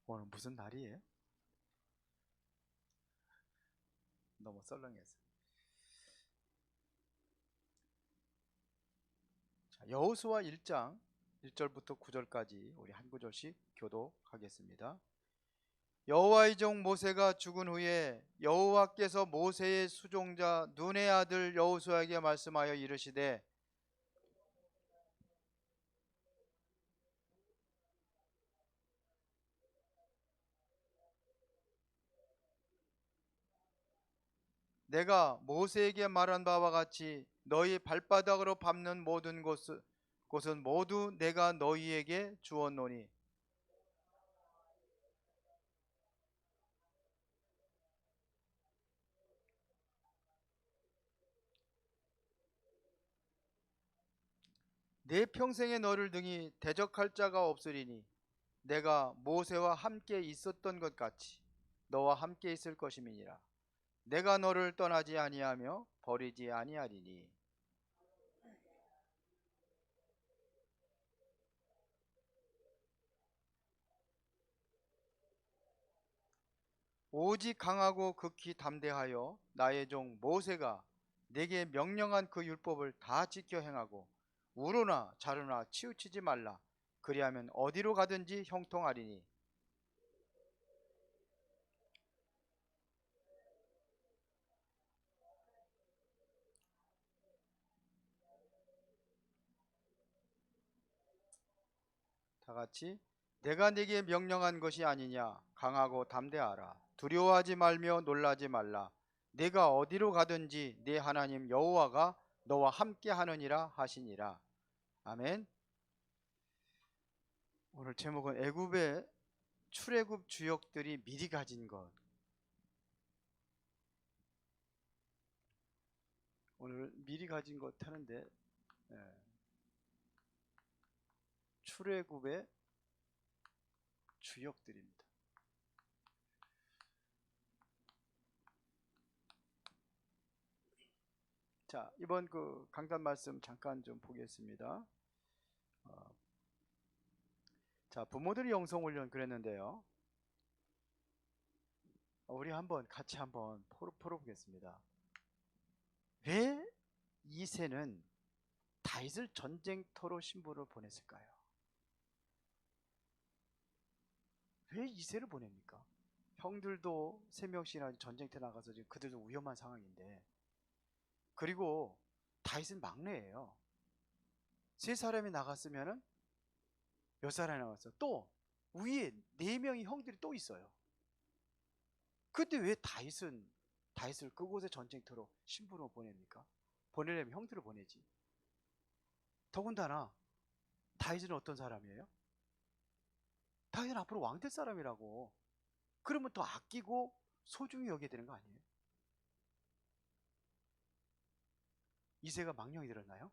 오늘 무슨 날이에요? 너무 썰렁해서. 자, 여호수아 1장 1절부터 9절까지 우리 한 구절씩 교독하겠습니다. 여호와의 종 모세가 죽은 후에 여호와께서 모세의 수종자 눈의 아들 여호수아에게 말씀하여 이르시되 내가 모세에게 말한 바와 같이 너희 발바닥으로 밟는 모든 곳은 모두 내가 너희에게 주었노니 내 평생에 너를 등이 대적할 자가 없으리니 내가 모세와 함께 있었던 것 같이 너와 함께 있을 것임이니라. 내가 너를 떠나지 아니하며 버리지 아니하리니. 오직 강하고 극히 담대하여 나의 종 모세가 내게 명령한 그 율법을 다 지켜 행하고 우로나 자로나 치우치지 말라. 그리하면 어디로 가든지 형통하리니. 다 같이 내가 네게 명령한 것이 아니냐. 강하고 담대하라. 두려워하지 말며 놀라지 말라. 내가 어디로 가든지 네 하나님 여호와가 너와 함께 하느니라 하시니라. 아멘. 오늘 제목은 애굽의 출애굽 주역들이 미리 가진 것. 오늘 미리 가진 것 하는데 출애굽의 주역들입니다. 자, 이번 그 강단 말씀 잠깐 좀 보겠습니다. 자, 부모들이 영성훈련 그랬는데요. 우리 한번 같이 한번 풀어보겠습니다. 왜 이새는 다윗을 전쟁터로 신부를 보냈을까요? 왜 이새를 보냅니까? 형들도 3명씩이나 전쟁터 나가서 지금 그들도 위험한 상황인데, 그리고 다윗은 막내예요. 3사람이 나갔으면은 몇 사람이 나갔어? 또 위에 4명이 형들이 또 있어요. 근데 왜 다윗을 그곳의 전쟁터로 신부로 보냅니까? 보내려면 형들을 보내지. 더군다나 다윗은 어떤 사람이에요? 다윗은 앞으로 왕 될 사람이라고. 그러면 더 아끼고 소중히 여겨야 되는 거 아니에요? 이새가 망령이 들었나요?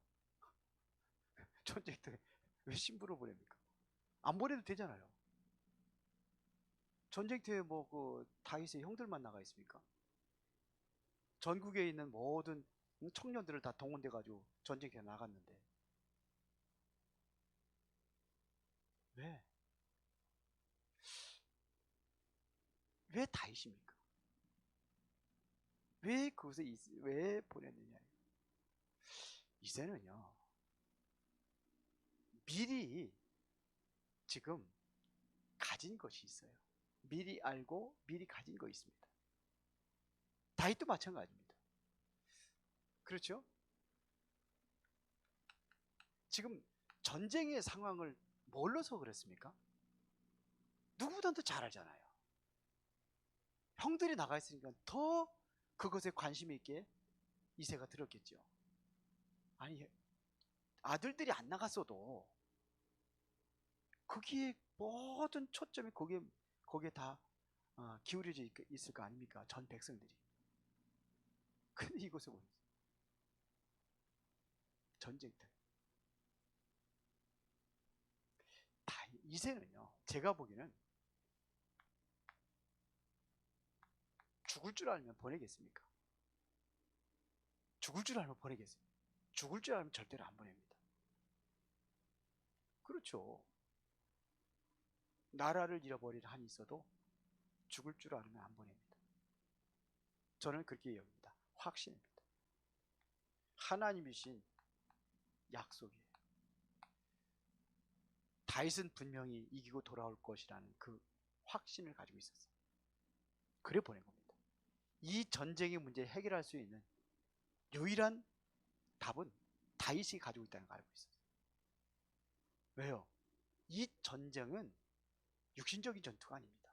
전쟁터에 왜 신부로 보냅니까? 안 보내도 되잖아요. 전쟁터에 뭐 그 다윗의 형들만 나가 있습니까? 전국에 있는 모든 청년들을 다 동원돼 가지고 전쟁터에 나갔는데 왜? 왜 다윗입니까? 왜 그곳에 왜 보냈느냐? 이제는요 미리 지금 가진 것이 있어요. 미리 알고 미리 가진 거 있습니다. 다윗도 마찬가지입니다. 그렇죠? 지금 전쟁의 상황을 몰라서 그랬습니까? 누구보다도 잘 알잖아요. 형들이 나가 있으니까 더 그것에 관심 있게 이새가 들었겠죠. 아니 아들들이 안 나갔어도 거기에 모든 초점이 거기에 다 기울여져 있을 거 아닙니까? 전 백성들이. 근데 이곳에 보면 전쟁터. 이새는요 제가 보기에는 죽을 줄 알면 보내겠습니까? 죽을 줄 알면 보내겠습니까? 죽을 줄 알면 절대로 안 보냅니다. 그렇죠. 나라를 잃어버릴 한이 있어도 죽을 줄 알으면 안 보냅니다. 저는 그렇게 여깁니다. 확신입니다. 하나님이신 약속이에요. 다윗은 분명히 이기고 돌아올 것이라는 그 확신을 가지고 있었어요. 그래 보낸 겁니다. 이 전쟁의 문제를 해결할 수 있는 유일한 답은 다윗이 가지고 있다는 걸 알고 있었어요. 왜요? 이 전쟁은 육신적인 전투가 아닙니다.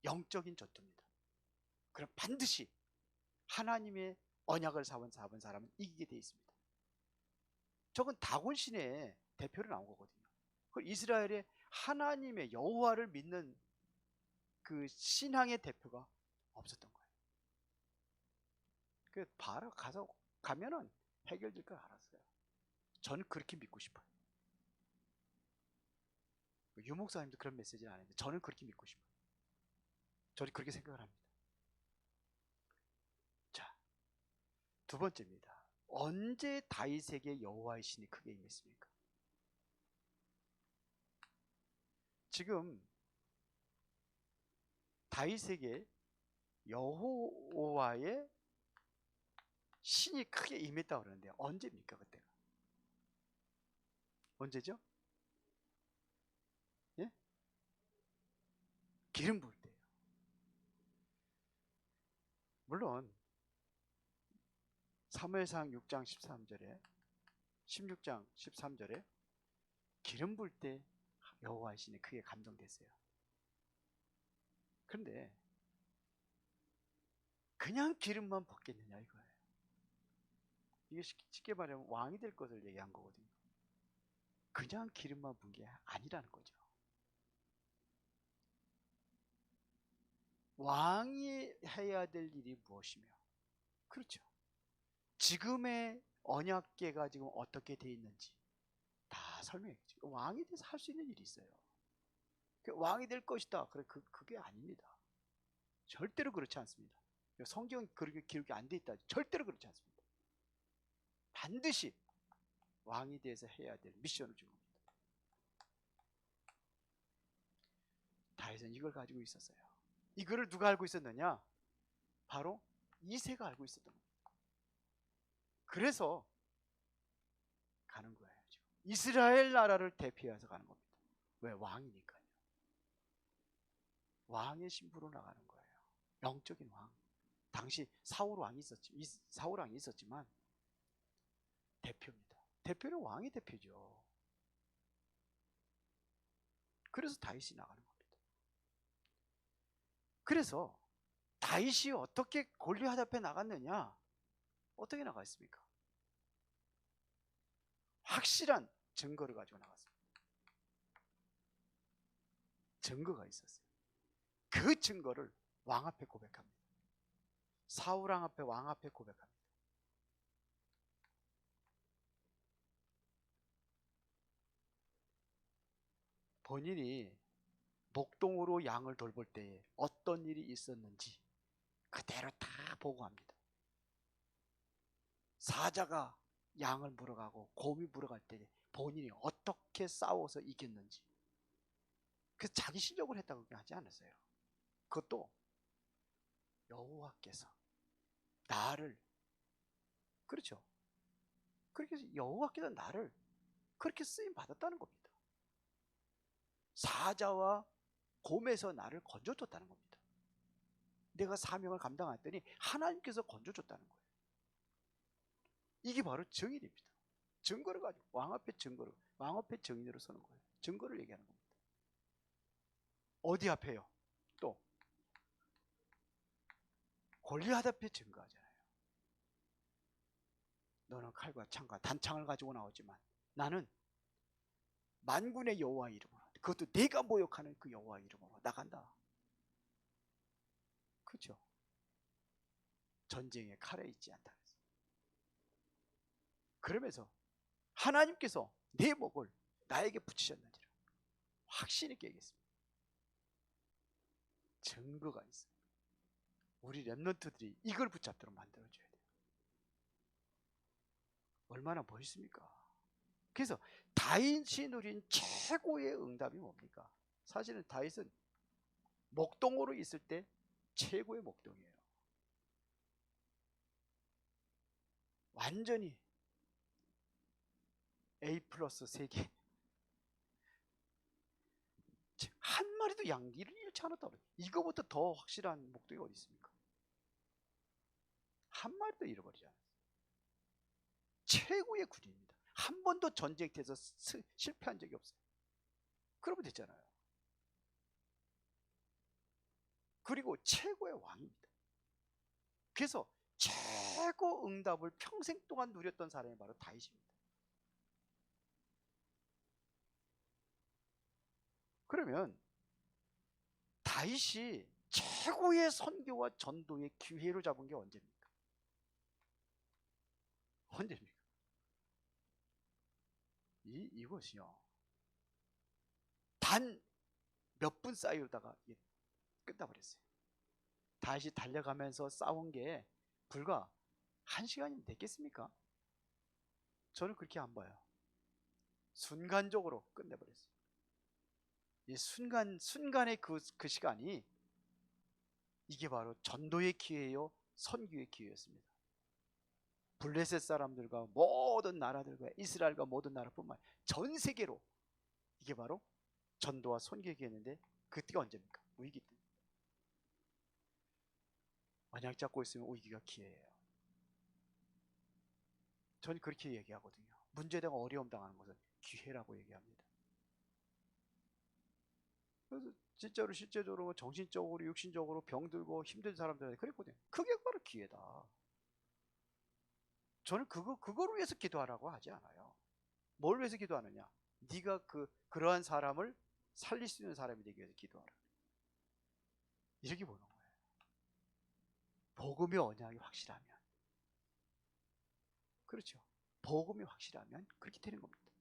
영적인 전투입니다. 그럼 반드시 하나님의 언약을 잡은 사람은 이기게 되어 있습니다. 저건 다곤 신의 대표로 나온 거거든요. 이스라엘의 하나님의 여호와를 믿는 그 신앙의 대표가 없었던 거예요. 그 바로 가면은 해결될 걸 알았어요. 저는 그렇게 믿고 싶어요. 유목사님도 그런 메시지는 안 했는데 저는 그렇게 믿고 싶어요. 저는 그렇게 생각을 합니다. 자, 두 번째입니다. 언제 다윗에게 여호와의 신이 크게 임했습니까? 지금 다윗에게 여호와의 신이 크게 임했다고 그러는데 언제입니까? 그때가 언제죠? 예? 기름 부을 때예요. 물론 사무엘상 6장 13절에 16장 13절에 기름 부을 때 여호와의 신이 크게 감동됐어요. 그런데 그냥 기름만 붓겠느냐 이거예요. 이게 쉽게 말하면 왕이 될 것을 얘기한 거거든요. 그냥 기름만 부은 게 아니라는 거죠. 왕이 해야 될 일이 무엇이며, 그렇죠. 지금의 언약궤가 지금 어떻게 돼 있는지 다 설명했죠. 왕이 돼서 할 수 있는 일이 있어요. 왕이 될 것이다. 그게 아닙니다. 절대로 그렇지 않습니다. 성경 그렇게 기록이 안 돼 있다. 절대로 그렇지 않습니다. 반드시 왕이 돼서 해야 될 미션을 준 겁니다. 다윗은 이걸 가지고 있었어요. 이거를 누가 알고 있었느냐? 바로 이새가 알고 있었던 겁니다. 그래서 가는 거예요. 지금. 이스라엘 나라를 대표해서 가는 겁니다. 왜? 왕이니까요. 왕의 신부로 나가는 거예요. 영적인 왕. 당시 사울 왕이 있었지만 대표입니다. 대표는 왕이 대표죠. 그래서 다윗이 나가는 겁니다. 그래서 다윗이 어떻게 골리앗 앞에 나갔느냐? 어떻게 나갔습니까? 확실한 증거를 가지고 나갔습니다. 증거가 있었어요. 그 증거를 왕 앞에 고백합니다. 사울 왕 앞에 고백합니다. 본인이 목동으로 양을 돌볼 때에 어떤 일이 있었는지 그대로 다 보고합니다. 사자가 양을 물어가고 곰이 물어갈 때 본인이 어떻게 싸워서 이겼는지, 그래서 자기 실력을 했다고 하지 않았어요. 그것도 여호와께서 나를, 그렇죠, 그렇게 해서 여호와께서 나를 그렇게 쓰임 받았다는 겁니다. 사자와 곰에서 나를 건져줬다는 겁니다. 내가 사명을 감당했더니 하나님께서 건져줬다는 거예요. 이게 바로 정인입니다. 증거를 가지고 왕 앞에 정인으로 서는 거예요. 증거를 얘기하는 겁니다. 어디 앞에요? 또 골리앗 앞에 증거하잖아요. 너는 칼과 창과 단창을 가지고 나오지만 나는 만군의 여호와 이름으로, 그것도 내가 모욕하는 그 여호와 이름으로 나간다. 그렇죠? 전쟁에 칼에 있지 않다. 그러면서 하나님께서 내 목을 나에게 붙이셨는지를 확신 있게 얘기했습니다. 증거가 있어요. 우리 렘넌트들이 이걸 붙잡도록 만들어줘야 돼요. 얼마나 멋있습니까? 그래서 다윗이 누린 최고의 응답이 뭡니까? 사실은 다윗은 목동으로 있을 때 최고의 목동이에요. 완전히 A 플러스 3개. 한 마리도 양기를 잃지 않았다. 이거보다 더 확실한 목동이 어디 있습니까? 한 마리도 잃어버리지 않았어요. 최고의 군인입니다. 한 번도 전쟁터에서 실패한 적이 없어요. 그러면 됐잖아요. 그리고 최고의 왕입니다. 그래서 최고 응답을 평생 동안 누렸던 사람이 바로 다윗입니다. 그러면 다윗이 최고의 선교와 전도의 기회로 잡은 게 언제입니까? 언제입니까? 이것이요. 단 몇 분 쌓이다가 끝나버렸어요. 다시 달려가면서 싸운 게 불과 1시간이면 됐겠습니까? 저는 그렇게 안 봐요. 순간적으로 끝내버렸어요. 이 순간의 그 시간이 이게 바로 전도의 기회요, 선교의 기회였습니다. 블레셋 사람들과 모든 나라들과 이스라엘과 모든 나라뿐만 아니라 전 세계로 이게 바로 전도와 선교의 기회였는데 그때가 언제입니까? 위기 때. 언약 잡고 있으면 위기가 기회예요. 저는 그렇게 얘기하거든요. 문제되고 어려움 당하는 것은 기회라고 얘기합니다. 그래서 진짜로 실제적으로 정신적으로 육신적으로 병들고 힘든 사람들한테 그랬거든요. 그게 바로 기회다. 저는 그거를 위해서 기도하라고 하지 않아요. 뭘 위해서 기도하느냐? 네가 그러한 사람을 살릴 수 있는 사람이 되기 위해서 기도하라. 이렇게 보는 거예요. 복음의 언약이 확실하면, 그렇죠. 복음이 확실하면 그렇게 되는 겁니다.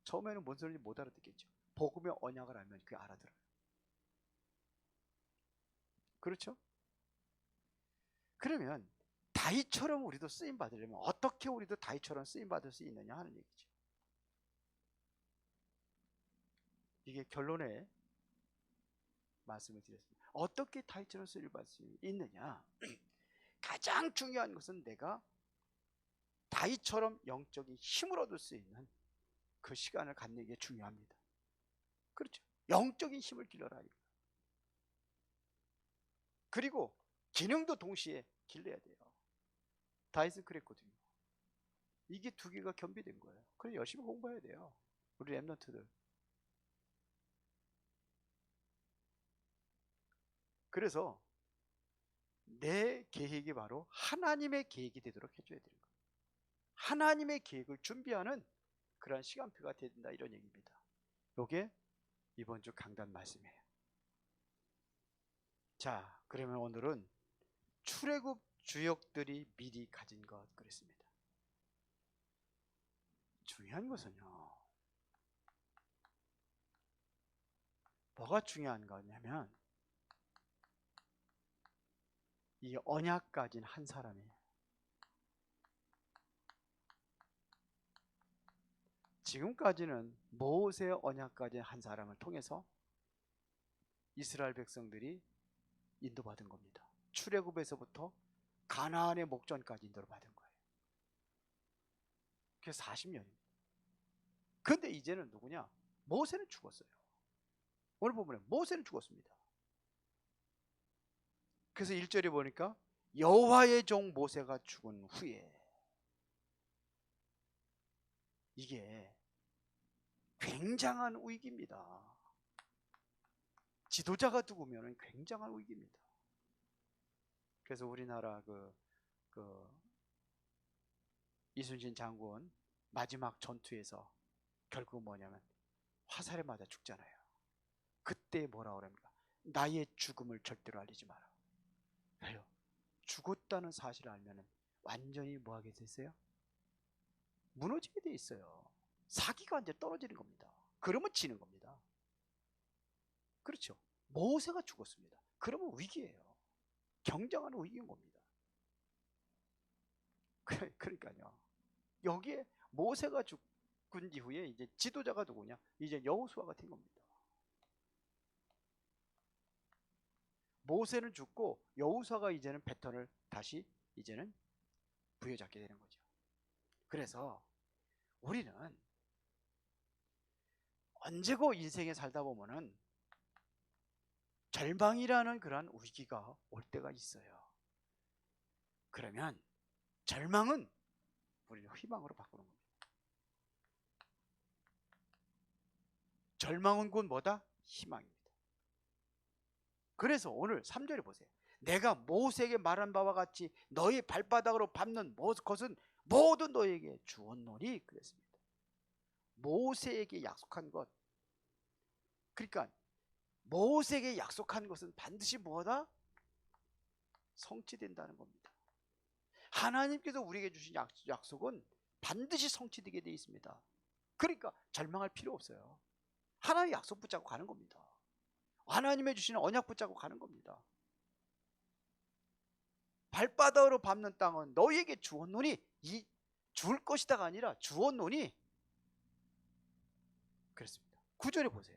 처음에는 뭔 소리인지 못 알아듣겠죠. 복음의 언약을 알면 그게 알아들어요. 그렇죠? 그러면 다윗처럼 우리도 쓰임 받으려면 어떻게 우리도 다윗처럼 쓰임 받을 수 있느냐 하는 얘기죠. 이게 결론에 말씀을 드렸습니다. 어떻게 다윗처럼 쓰임 받을 수 있느냐? 가장 중요한 것은 내가 다윗처럼 영적인 힘을 얻을 수 있는 그 시간을 갖는 게 중요합니다. 그렇죠? 영적인 힘을 길러라. 그리고 기능도 동시에 길러야 돼요. 다윗은 그랬거든요. 이게 두 개가 겸비된 거예요. 그래서 열심히 공부해야 돼요. 우리 랩런트들. 그래서 내 계획이 바로 하나님의 계획이 되도록 해줘야 되는 거예요. 하나님의 계획을 준비하는 그런 시간표가 된다, 이런 얘기입니다. 이게 이번 주 강단 말씀이에요. 자, 그러면 오늘은 출애굽 주역들이 미리 가진 것 그랬습니다. 중요한 것은요, 뭐가 중요한 거냐면 이 언약 가진 한 사람이에요. 지금까지는 모세의 언약 가진 한 사람을 통해서 이스라엘 백성들이 인도받은 겁니다. 출애굽에서부터 가나안의 목전까지 인도를 받은 거예요. 그래서 40년입니다. 근데 이제는 누구냐? 모세는 죽었어요. 오늘 본문에 모세는 죽었습니다. 그래서 1절에 보니까 여호와의 종 모세가 죽은 후에, 이게 굉장한 위기입니다. 지도자가 죽으면 굉장한 위기입니다. 그래서 우리나라 이순신 장군 마지막 전투에서 결국 뭐냐면 화살에 맞아 죽잖아요. 그때 뭐라 그럽니까? 나의 죽음을 절대로 알리지 마라. 왜요? 죽었다는 사실을 알면 완전히 뭐하게 됐어요? 무너지게 돼 있어요. 사기가 이제 떨어지는 겁니다. 그러면 지는 겁니다. 그렇죠? 모세가 죽었습니다. 그러면 위기예요. 경쟁하는 위기인 겁니다. 그러니까요. 여기에 모세가 죽은 이후에 이제 지도자가 누구냐? 이제 여호수아가 된 겁니다. 모세는 죽고 여호수아가 이제는 패턴을 다시 이제는 부여잡게 되는 거죠. 그래서 우리는 언제고 인생에 살다 보면은 절망이라는 그러한 위기가 올 때가 있어요. 그러면 절망은 우리는 희망으로 바꾸는 겁니다. 절망은 곧 뭐다? 희망입니다. 그래서 오늘 3절에 보세요. 내가 모세에게 말한 바와 같이 너희 발바닥으로 밟는 것은 모두 너에게 주었노니 그랬습니다. 모세에게 약속한 것, 그러니까 모세에게 약속한 것은 반드시 뭐다? 성취된다는 겁니다. 하나님께서 우리에게 주신 약속은 반드시 성취되게 되어 있습니다. 그러니까 절망할 필요 없어요. 하나님의 약속 붙잡고 가는 겁니다. 하나님의 주시는 언약 붙잡고 가는 겁니다. 발바닥으로 밟는 땅은 너희에게 주었노니, 줄 것이다가 아니라 주었노니 그렇습니다. 9절에 보세요.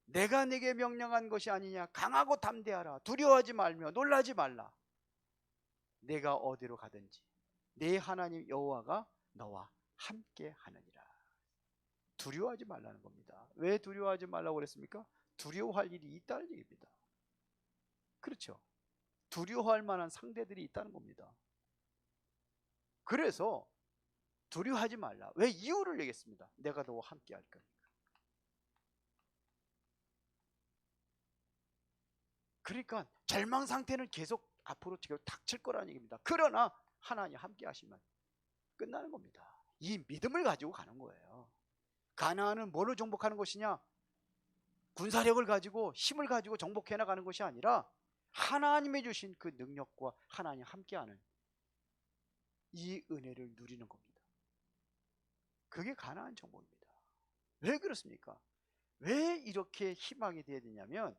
내가 네게 명령한 것이 아니냐, 강하고 담대하라, 두려워하지 말며 놀라지 말라. 내가 어디로 가든지 내 하나님 여호와가 너와 함께 하느니라. 두려워하지 말라는 겁니다. 왜 두려워하지 말라고 그랬습니까? 두려워할 일이 있다는 얘기입니다. 그렇죠. 두려워할 만한 상대들이 있다는 겁니다. 그래서 두려워하지 말라. 왜? 이유를 얘기했습니다. 내가 너와 함께 할 거니까. 그러니까 절망 상태는 계속 앞으로 지금 닥칠 거라는 얘기입니다. 그러나 하나님 함께 하시면 끝나는 겁니다. 이 믿음을 가지고 가는 거예요. 가나안은 뭘로 정복하는 것이냐? 군사력을 가지고 힘을 가지고 정복해 나가는 것이 아니라 하나님이 주신 그 능력과 하나님 함께하는 이 은혜를 누리는 겁니다. 그게 가나안 정복입니다. 왜 그렇습니까? 왜 이렇게 희망이 되어야 되냐면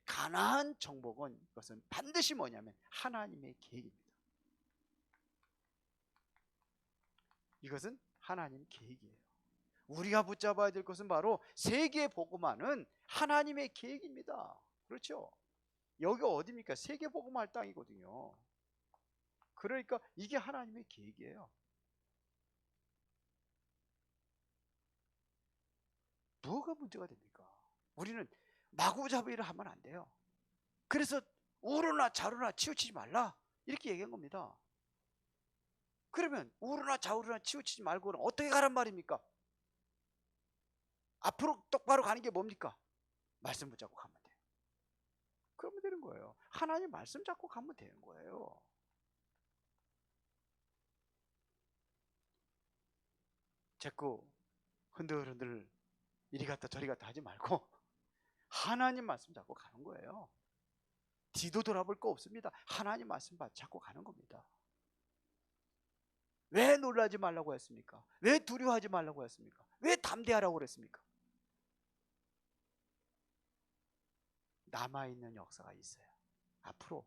가나안 정복은 이것은 반드시 뭐냐면 하나님의 계획입니다. 이것은 하나님 계획이에요. 우리가 붙잡아야 될 것은 바로 세계 복음화는 하나님의 계획입니다. 그렇죠? 여기가 어디입니까? 세계 복음화할 땅이거든요. 그러니까 이게 하나님의 계획이에요. 뭐가 문제가 됩니까? 우리는 마구잡이를 하면 안 돼요. 그래서 우르나 좌르나 치우치지 말라 이렇게 얘기한 겁니다. 그러면 우르나 좌우르나 치우치지 말고는 어떻게 가란 말입니까? 앞으로 똑바로 가는 게 뭡니까? 말씀 붙잡고 가면 돼요. 그러면 되는 거예요. 하나님 말씀 잡고 가면 되는 거예요. 자꾸 흔들흔들 이리 갔다 저리 갔다 하지 말고 하나님 말씀 잡고 가는 거예요. 뒤도 돌아볼 거 없습니다. 하나님 말씀 잡고 가는 겁니다. 왜 놀라지 말라고 했습니까? 왜 두려워하지 말라고 했습니까? 왜 담대하라고 그랬습니까? 남아있는 역사가 있어요. 앞으로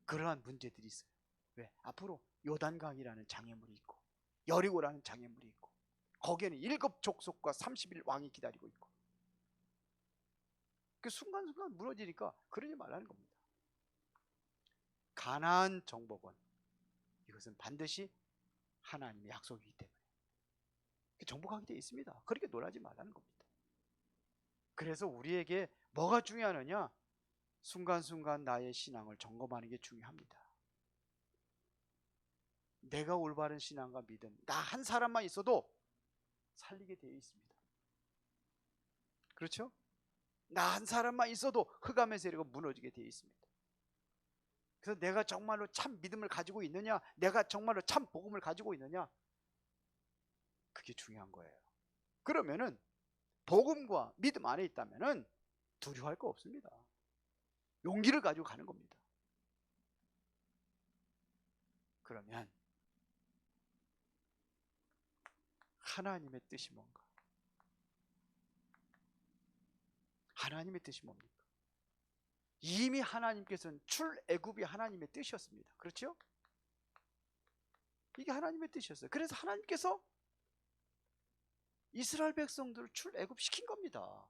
그러한 문제들이 있어요. 왜? 앞으로 요단강이라는 장애물이 있고 여리고라는 장애물이 있고 거기에는 7 족속과 30일 왕이 기다리고 있고 그 순간순간 무너지니까 그러지 말라는 겁니다. 가나안 정복은 이것은 반드시 하나님의 약속이기 때문에 정복하게 되어 있습니다. 그렇게 놀라지 말라는 겁니다. 그래서 우리에게 뭐가 중요하느냐? 순간순간 나의 신앙을 점검하는 게 중요합니다. 내가 올바른 신앙과 믿음, 나 한 사람만 있어도 살리게 되어 있습니다. 그렇죠? 나 한 사람만 있어도 흑암의 세력은 무너지게 되어 있습니다. 그래서 내가 정말로 참 믿음을 가지고 있느냐, 내가 정말로 참 복음을 가지고 있느냐, 그게 중요한 거예요. 그러면은 복음과 믿음 안에 있다면은 두려워할 거 없습니다. 용기를 가지고 가는 겁니다. 그러면 하나님의 뜻이 뭔가? 하나님의 뜻이 뭡니까? 이미 하나님께서는 출애굽이 하나님의 뜻이었습니다. 그렇죠? 이게 하나님의 뜻이었어요. 그래서 하나님께서 이스라엘 백성들을 출애굽 시킨 겁니다.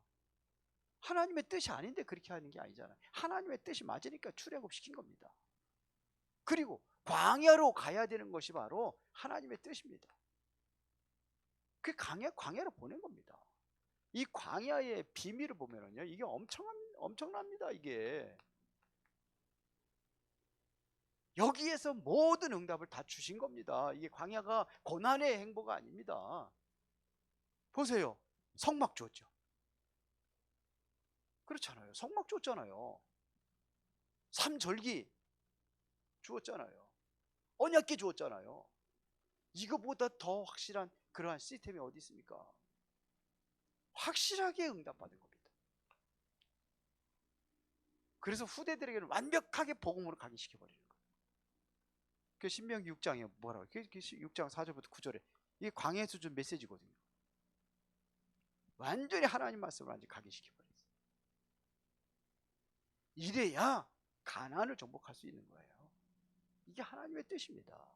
하나님의 뜻이 아닌데 그렇게 하는 게 아니잖아요. 하나님의 뜻이 맞으니까 출애굽시킨 겁니다. 그리고 광야로 가야 되는 것이 바로 하나님의 뜻입니다. 그 광야로 보낸 겁니다. 이 광야의 비밀을 보면은요, 이게 엄청납니다. 이게 여기에서 모든 응답을 다 주신 겁니다. 이게 광야가 고난의 행보가 아닙니다. 보세요, 성막 줬죠. 그렇잖아요. 성막 줬잖아요. 삼절기 주었잖아요. 언약궤 주었잖아요. 이거보다 더 확실한 그러한 시스템이 어디 있습니까? 확실하게 응답받은 겁니다. 그래서 후대들에게는 완벽하게 복음으로 각인시켜버리는 거예요. 그 신명기 6장에 뭐라고? 6장 4절부터 9절에 이게 광야에서 준 메시지거든요. 완전히 하나님 말씀을 완전히 각인시켜버렸어요. 이래야 가나안을 정복할 수 있는 거예요. 이게 하나님의 뜻입니다.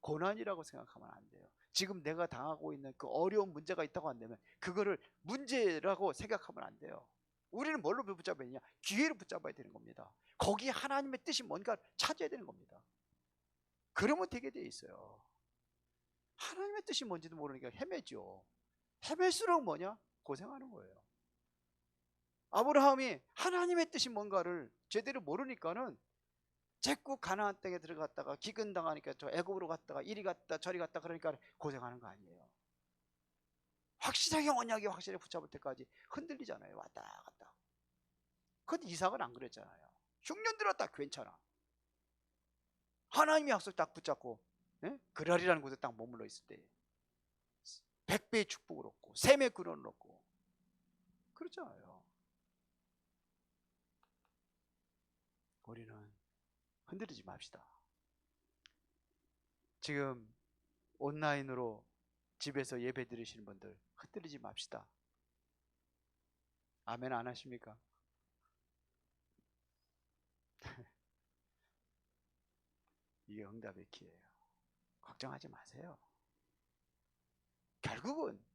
고난이라고 생각하면 안 돼요. 지금 내가 당하고 있는 그 어려운 문제가 있다고 한다면 그거를 문제라고 생각하면 안 돼요. 우리는 뭘로 붙잡아야 되냐? 기회를 붙잡아야 되는 겁니다. 거기에 하나님의 뜻이 뭔가 찾아야 되는 겁니다. 그러면 되게 돼 있어요. 하나님의 뜻이 뭔지도 모르니까 헤매죠. 헤맬수록 뭐냐? 고생하는 거예요. 아브라함이 하나님의 뜻이 뭔가를 제대로 모르니까는 자꾸 가나안 땅에 들어갔다가 기근 당하니까 저 애굽으로 갔다가 이리 갔다 저리 갔다 그러니까 고생하는 거 아니에요. 확실하게 언약이 확실히 붙잡을 때까지 흔들리잖아요. 왔다 갔다. 근데 이삭은 안 그랬잖아요. 흉년 들었다 괜찮아. 하나님의 약속 딱 붙잡고 그랄이라는 곳에 딱 머물러 있을 때 100배의 축복을 얻고 샘의 근원을 얻고 그렇잖아요. 우리는 흔들리지 맙시다. 지금 온라인으로 집에서 예배 드리시는 분들 흔들리지 맙시다. 아멘 안 하십니까? 이게 응답의 기회예요. 걱정하지 마세요. 결국은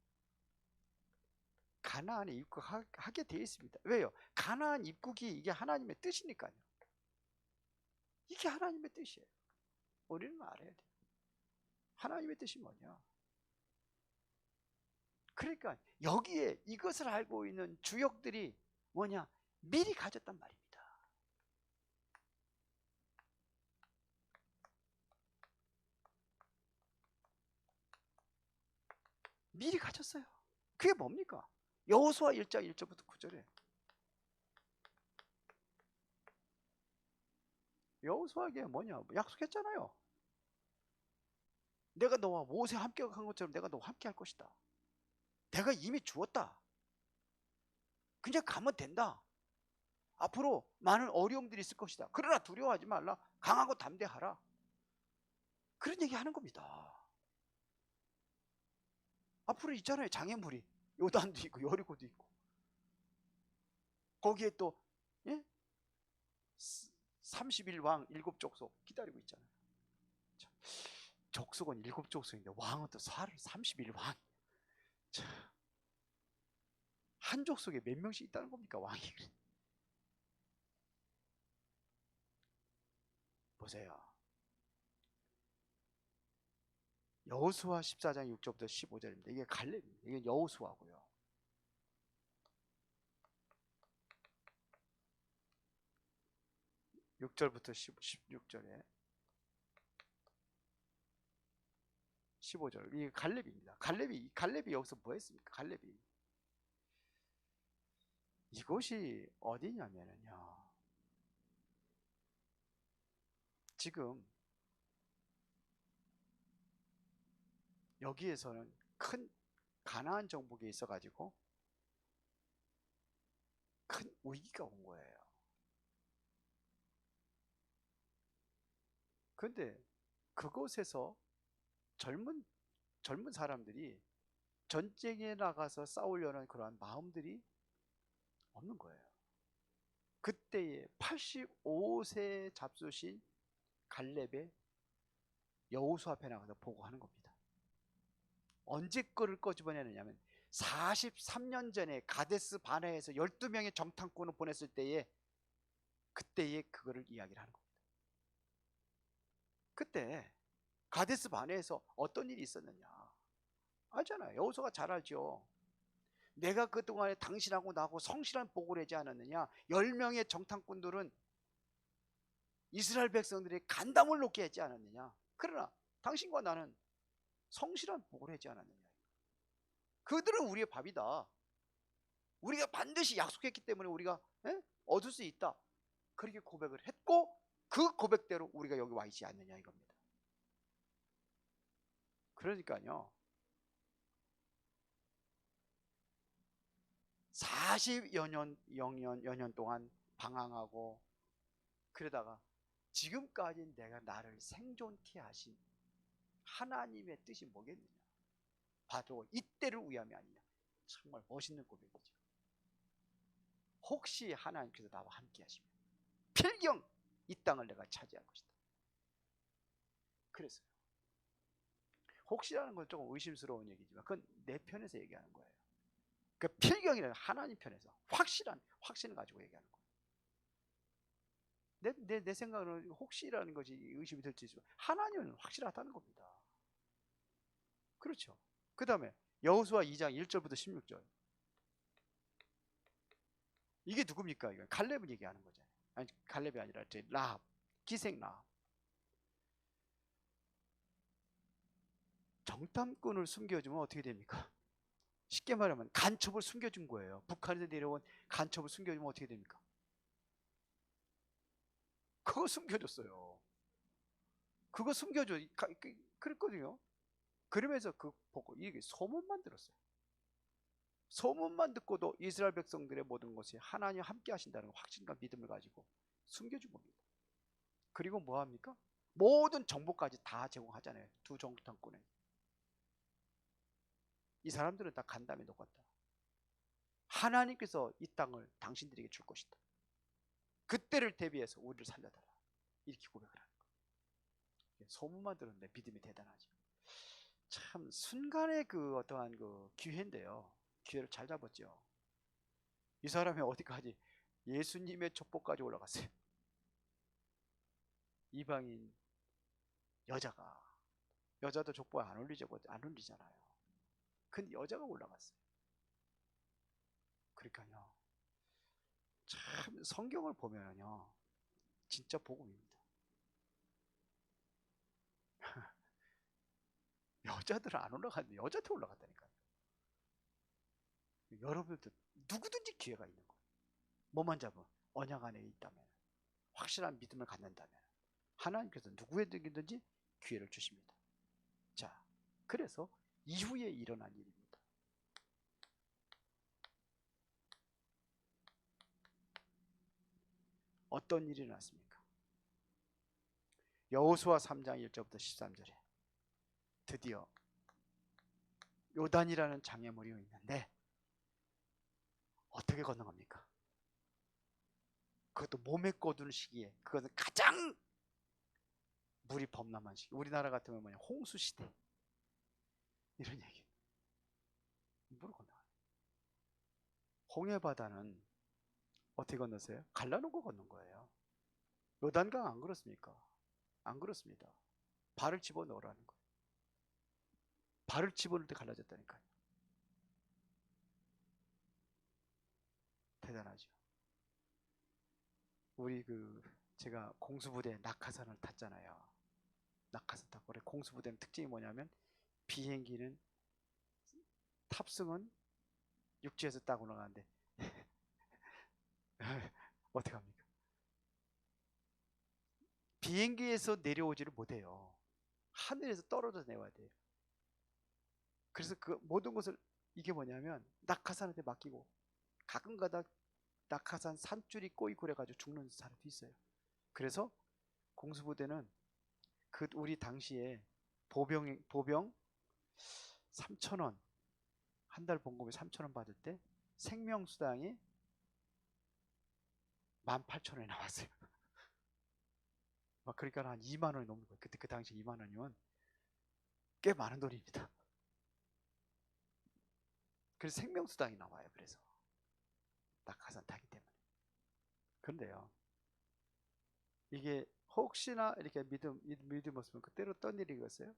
가나안에 입국하게 되어 있습니다. 왜요? 가나안 입국이 이게 하나님의 뜻이니까요. 이게 하나님의 뜻이에요. 우리는 알아야 돼요. 하나님의 뜻이 뭐냐? 그러니까 여기에 이것을 알고 있는 주역들이 뭐냐? 미리 가졌단 말입니다. 미리 가졌어요. 그게 뭡니까? 여호수아 1장 1절부터 9절에 여호수아에게 뭐냐? 약속했잖아요. 내가 너와 모세 함께 한 것처럼 내가 너와 함께 할 것이다. 내가 이미 주었다. 그냥 가면 된다. 앞으로 많은 어려움들이 있을 것이다. 그러나 두려워하지 말라. 강하고 담대하라. 그런 얘기 하는 겁니다. 앞으로 있잖아요. 장애물이. 요단도 있고 여리고도 있고. 거기에 또 31왕 7족속 기다리고 있잖아요. 족속은 7족속인데 왕은 또 31왕. 한 족속에 몇 명씩 있다는 겁니까? 왕이. 보세요. 여호수아 14장 6절부터 15절입니다. 이게 갈렙입니다. 이게 여호수아고요. (6절부터 16절에) 15절. 이게 갈렙입니다. 갈렙이 여기서 뭐 했습니까? 갈렙이 이곳이 어디냐면요, 지금 여기에서는 큰 가나안 정복에 있어 가지고 큰 위기가 온 거예요. 그런데 그곳에서 젊은 사람들이 전쟁에 나가서 싸우려는 그러한 마음들이 없는 거예요. 그때에 85세 잡수신 갈렙의 여호수 앞에 나가서 보고하는 겁니다. 언제 거를 꺼집어내느냐면 43년 전에 가데스 바네에서 12명의 정탐꾼을 보냈을 때에 그때의 그거를 이야기를 하는 겁니다. 그때 가데스 바네에서 어떤 일이 있었느냐 알잖아요. 여호수아가 잘 알죠. 내가 그동안에 당신하고 나하고 성실한 보고를 하지 않았느냐. 10명의 정탐꾼들은 이스라엘 백성들이 간담을 놓게 하지 않았느냐. 그러나 당신과 나는 성실한 보고를 하지 않았느냐. 그들은 우리의 밥이다. 우리가 반드시 약속했기 때문에 우리가 얻을 수 있다. 그렇게 고백을 했고 그 고백대로 우리가 여기 와 있지 않느냐 이겁니다. 그러니까요. 40여 년 동안 방황하고 그러다가 지금까지 내가 나를 생존케 하신 하나님의 뜻이 뭐겠느냐. 바로 이때를 위함이 아니냐. 정말 멋있는 고백이죠. 혹시 하나님께서 나와 함께 하시면 필경 이 땅을 내가 차지할 것이다. 그래서요. 혹시라는 건 조금 의심스러운 얘기지만 그건 내 편에서 얘기하는 거예요. 그 필경이라는 하나님 편에서 확신을 가지고 얘기하는 거예요. 내 생각은 혹시라는 것이 의심이 될지 있지만 하나님은 확실하다는 겁니다. 그렇죠. 그 다음에 여호수아 2장 1절부터 16절. 이게 누굽니까? 이건 갈렙을 얘기하는 거잖아요. 아니 갈렙이 아니라 라합, 기생 라합. 정탐꾼을 숨겨주면 어떻게 됩니까? 쉽게 말하면 간첩을 숨겨준 거예요. 북한에서 내려온 간첩을 숨겨주면 어떻게 됩니까? 그거 숨겨줬어요. 그거 숨겨줘. 그랬거든요. 그러면서 그 보고 이게 소문만 들었어요. 소문만 듣고도 이스라엘 백성들의 모든 것이 하나님 함께 하신다는 확신과 믿음을 가지고 숨겨준 겁니다. 그리고 뭐 합니까? 모든 정보까지 다 제공하잖아요. 두 정탐꾼에. 이 사람들은 다 간담에 녹았다. 하나님께서 이 땅을 당신들에게 줄 것이다. 그때를 대비해서 우리를 살려달라. 이렇게 고백을 하는 거예요. 소문만 들었는데 믿음이 대단하죠. 참 순간의 그 어떠한 그 기회인데요. 기회를 잘 잡았죠. 이 사람이 어디까지 예수님의 족보까지 올라갔어요. 이방인 여자도 족보에 안 올리잖아요. 근데 여자가 올라갔어요. 그러니까요. 참 성경을 보면요. 진짜 복음입니다. 여자들은 안 올라갔는데 여자한테 올라갔다니까요. 여러분들 누구든지 기회가 있는 거예요. 뭐만 잡으면 언약 안에 있다면 확실한 믿음을 갖는다면 하나님께서 누구에게든지 기회를 주십니다. 자, 그래서 이후에 일어난 일입니다. 어떤 일이 일어났습니까? 여호수아 3장 1절부터 13절에 드디어 요단이라는 장애물이 있는데 어떻게 건너갑니까? 그것도 몸에 꺼두는 시기에 그것은 가장 물이 범람한 시기. 우리나라 같으면 뭐냐 홍수 시대 이런 얘기. 물을 건너가요. 홍해 바다는 어떻게 건넜어요? 갈라놓고 건넌 거예요. 요단강 안 그렇습니까? 안 그렇습니다. 발을 집어넣으라는 거예요. 발을 집어넣을 때 갈라졌다니까요. 대단하죠. 우리 제가 공수부대 낙하산을 탔잖아요. 낙하산 타고 그래. 공수부대는 특징이 뭐냐면 비행기는 탑승은 육지에서 따고 나가는데 어떻게 합니까? 비행기에서 내려오지를 못해요. 하늘에서 떨어져서 내려와야 돼요. 그래서 그 모든 것을 이게 뭐냐면 낙하산한테 맡기고 가끔가다 낙하산 산줄이 꼬이고 그래가지고 죽는 사람도 있어요. 그래서 공수부대는 우리 당시에 보병 3,000원 한 달 봉급에 3,000원 받을 때 생명수당이 18,000원이 나왔어요. 막 그러니까 한 2만 원이 넘는 거예요. 그때 그 당시 2만 원이면 꽤 많은 돈입니다. 그래서 생명수당이 나와요. 그래서 낙하산 타기 때문에. 그런데요, 이게 혹시나 이렇게 믿음 없으면 그대로 떠내리겠어요?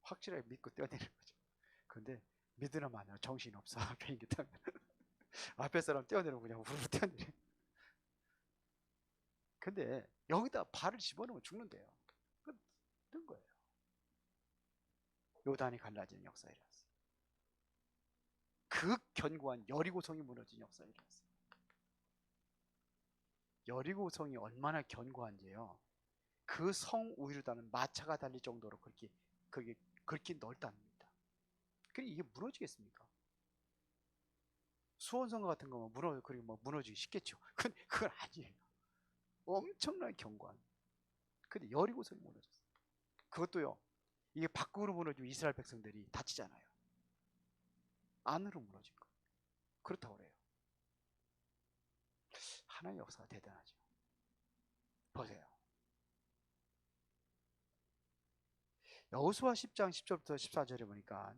확실하게 믿고 뛰어내리는 거죠. 그런데 믿으면 안 해요. 정신이 없어. 비행기 타면 앞에 사람 뛰어내리고 그냥 우르르 뛰어내려. 근데 여기다 발을 집어넣으면 죽는데요. 뜬 거예요. 요단이 갈라지는 역사가 일어났어요. 그 견고한 여리고성이 무너진 역사가 일어났어요. 여리고성이 얼마나 견고한지요. 그 성 우유다는 마차가 달릴 정도로 그게 넓답니다. 그럼 이게 무너지겠습니까? 수원성가 같은 거면 무너지기 쉽겠죠. 근데 그건 아니에요. 엄청나게 견고한. 근데 여리고성이 무너졌어요. 그것도요, 이게 밖으로 무너지면 이스라엘 백성들이 다치잖아요. 안으로 무너진 거. 그렇다고 그래요. 하나님의 역사가 대단하죠. 보세요. 여호수아 10장 10절부터 14절에 보니까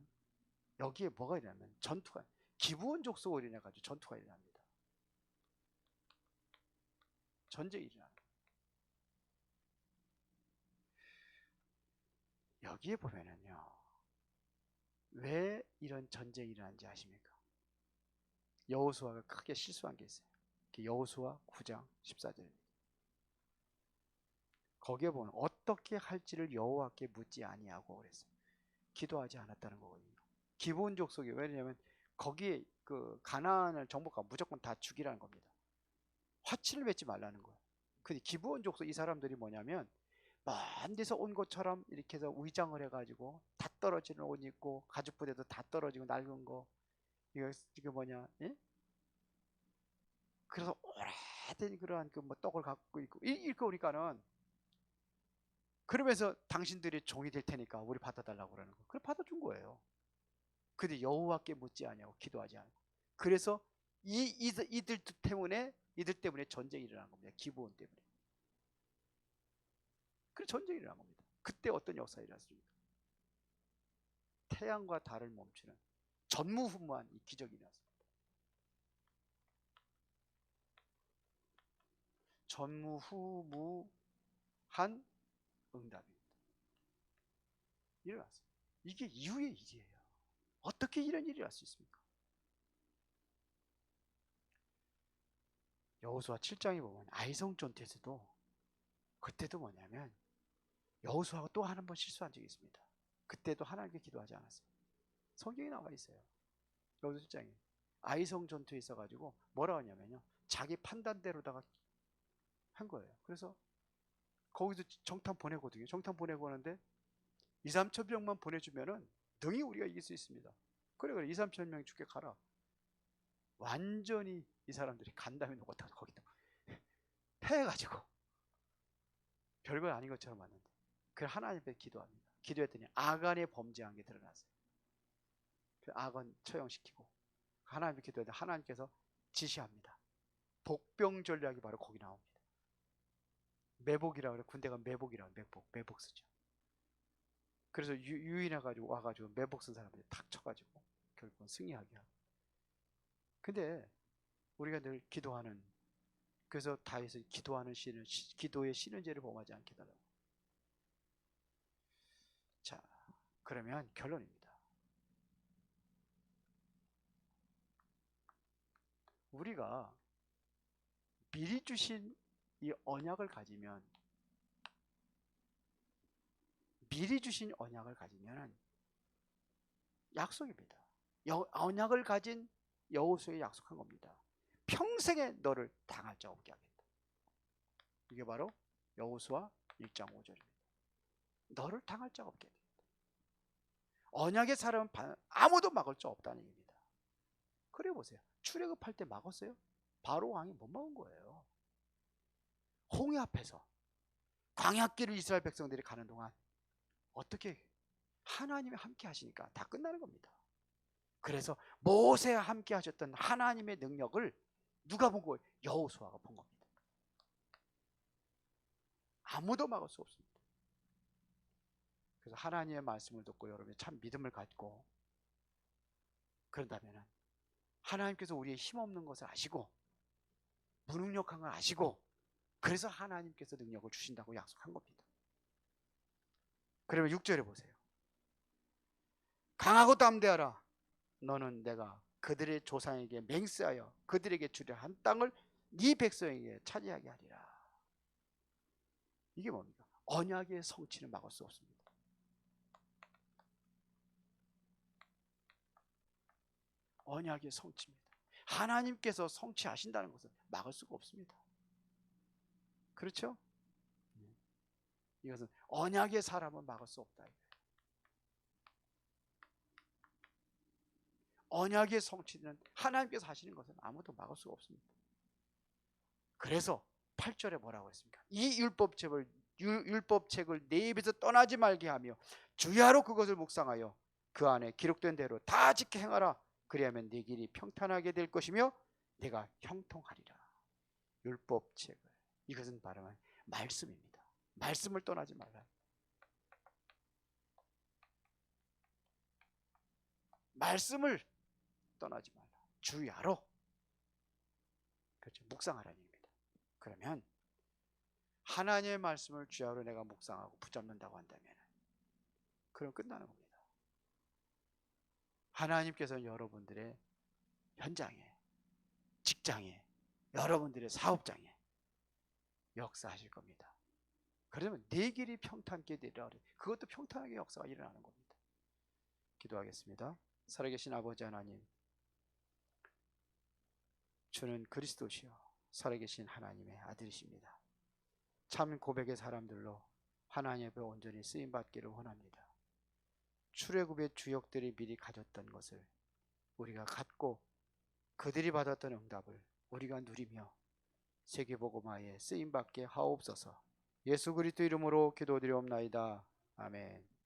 여기에 뭐가 일어나면 전투가, 기브온 족속으로 인해 가지고 전투가 일어납니다. 전쟁이 일어납니다. 여기에 보면은요, 왜 이런 전쟁이 일어난지 아십니까? 여호수아가 크게 실수한 게 있어요. 여호수아 9장 14절입니다. 거기에 보면 어떻게 할지를 여호와께 묻지 아니하고 그랬어요. 기도하지 않았다는 거거든요. 기브온 족속이, 왜냐하면 거기에 그 가나안을 정복하면 무조건 다 죽이라는 겁니다. 화친을 맺지 말라는 거예요. 근데 기브온 족속 이 사람들이 뭐냐면 먼 데서 온 것처럼 이렇게 해서 위장을 해가지고 다 떨어지는 옷 입고 가죽 부대도 다 떨어지고 낡은 거, 이거 뭐냐, 예? 그래서 오래된 그러한 그 뭐 떡을 갖고 있고 이렇게 오니까는, 그러면서 당신들이 종이 될 테니까 우리 받아달라고 그러는 거. 그래 받아준 거예요. 근데 여호와께 묻지 않냐고, 기도하지 않고. 그래서 이들 때문에 전쟁이 일어난 겁니다. 기브온 때문에. 그래 전쟁이 일어난 겁니다. 그때 어떤 역사가 일어났습니까? 태양과 달을 멈추는 전무후무한 이 기적이 일어났습니다. 전무후무한 응답입니다. 일어났습니다. 이게 이후의 일이에요. 어떻게 이런 일이 날 수 있습니까? 여호수아 7장에 보면 아이성 전투에서도, 그때도 뭐냐면 여호수아가 또 한 번 실수한 적이 있습니다. 그때도 하나님께 기도하지 않았어요. 성경에 나와 있어요. 여호수아 7장에 아이성 전투에 있어가지고 뭐라 하냐면요, 자기 판단대로다가 한 거예요. 그래서 거기서 정탐 보내거든요. 정탐 보내고 하는데 2, 3천 명만 보내주면은 능히 우리가 이길 수 있습니다. 그래 2, 3천 명 죽게 가라. 완전히 이 사람들이 간담이 녹았다. 거기다 패해가지고 별거 아닌 것처럼 왔는데, 그 하나님께 기도합니다. 기도했더니 아간의 범죄한 게 드러났어요. 그 아간 처형시키고 하나님께 기도했더니 하나님께서 지시합니다. 복병 전략이 바로 거기 나옵니다. 매복이라 그래. 군대가 매복이라, 매복 쓰죠. 그래서 유인해가지고 와가지고 매복 쓴 사람들이 탁 쳐가지고 결국은 승리하게 하고. 근데 우리가 늘 기도하는, 그래서 다윗은 기도하는 시는, 기도의 쉬는 죄를 범하지 않게 달라고. 자, 그러면 결론입니다. 우리가 미리 주신 이 언약을 가지면, 약속입니다. 언약을 가진 여호수아에 약속한 겁니다. 평생에 너를 당할 자 없게 하겠다. 이게 바로 여호수아 1장 5절입니다. 너를 당할 자 없게 하겠다. 언약의 사람은 아무도 막을 수 없다는 얘기입니다. 그래 보세요. 출애굽할 때 막았어요? 바로 왕이 못 막은 거예요. 홍해 앞에서 광야길을 이스라엘 백성들이 가는 동안 어떻게 하나님이 함께 하시니까 다 끝나는 겁니다. 그래서 모세와 함께 하셨던 하나님의 능력을 누가 본 거예요? 여호수아가 본 겁니다. 아무도 막을 수 없습니다. 그래서 하나님의 말씀을 듣고 여러분이 참 믿음을 갖고 그런다면 하나님께서 우리의 힘없는 것을 아시고 무능력한 걸 아시고 그래서 하나님께서 능력을 주신다고 약속한 겁니다. 그러면 6절에 보세요. 강하고 담대하라. 너는 내가 그들의 조상에게 맹세하여 그들에게 주려 한 땅을 네 백성에게 차지하게 하리라. 이게 뭡니까? 언약의 성취는 막을 수 없습니다. 언약의 성취입니다. 하나님께서 성취하신다는 것은 막을 수가 없습니다. 그렇죠? 이것은 언약의 사람은 막을 수 없다. 언약의 성취는 하나님께서 하시는 것은 아무도 막을 수가 없습니다. 그래서 8절에 뭐라고 했습니까? 이 율법책을 내 입에서 떠나지 말게 하며 주야로 그것을 묵상하여 그 안에 기록된 대로 다 지켜 행하라. 그리하면 네 길이 평탄하게 될 것이며 내가 형통하리라. 율법책을, 이것은 바로 말씀입니다. 말씀을 떠나지 말라. 말씀을 떠나지 말라. 주야로, 그렇죠, 묵상하라는 얘기입니다. 그러면 하나님의 말씀을 주야로 내가 묵상하고 붙잡는다고 한다면 그럼 끝나는 겁니다. 하나님께서는 여러분들의 현장에, 직장에, 여러분들의 사업장에 역사하실 겁니다. 그러면 내 길이 평탄하게 되리라. 그것도 평탄하게 역사가 일어나는 겁니다. 기도하겠습니다. 살아계신 아버지 하나님, 주는 그리스도시요 살아계신 하나님의 아들이십니다. 참 고백의 사람들로 하나님 앞에 온전히 쓰임받기를 원합니다. 출애굽의 주역들이 미리 가졌던 것을 우리가 갖고 그들이 받았던 응답을 우리가 누리며 세계복음화에 쓰임받게 하옵소서. 예수 그리스도 이름으로 기도드리옵나이다. 아멘.